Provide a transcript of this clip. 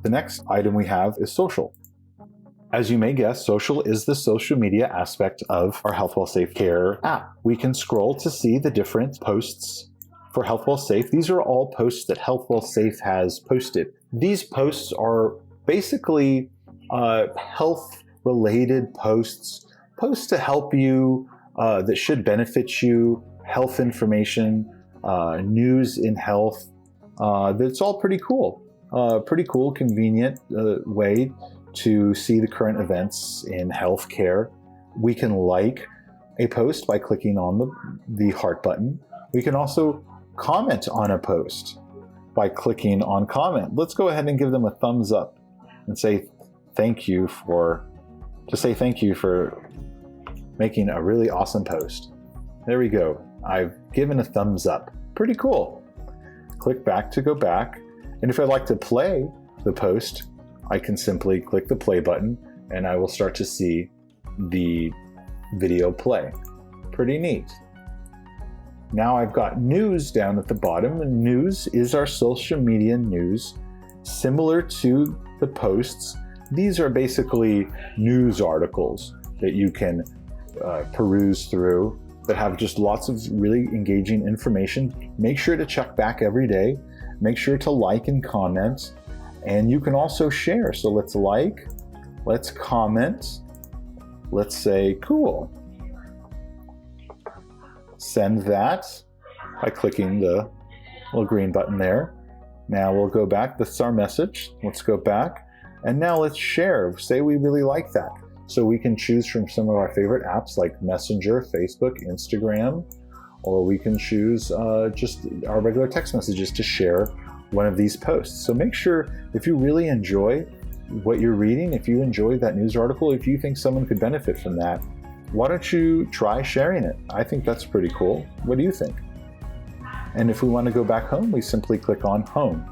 The next item we have is social. As you may guess, social is the social media aspect of our Health Well Safe Care app. We can scroll to see the different posts for Health Well Safe. These are all posts that Health Well Safe has posted. These posts are basically health-related posts to help you, that should benefit you, health information, news in health. That's all pretty cool. Pretty cool, convenient way to see the current events in healthcare. We can like a post by clicking on the heart button. We can also comment on a post by clicking on comment. Let's go ahead and give them a thumbs up and say thank you for making a really awesome post. There we go. I've given a thumbs up. Pretty cool. Click back to go back. And if I'd like to play the post, I can simply click the play button and I will start to see the video play. Pretty neat. Now I've got news down at the bottom, and news is our social media news. Similar to the posts, these are basically news articles that you can peruse through that have just lots of really engaging information. Make sure to check back every day. Make sure to like and comment. And you can also share. So let's like, let's comment, let's say cool. Send that by clicking the little green button there. Now we'll go back. This is our message. Let's go back. And now let's share. Say we really like that. So we can choose from some of our favorite apps like Messenger, Facebook, Instagram, or we can choose just our regular text messages to share one of these posts. So make sure, if you really enjoy what you're reading, if you enjoy that news article, if you think someone could benefit from that, why don't you try sharing it? I think that's pretty cool. What do you think? And if we want to go back home, we simply click on home.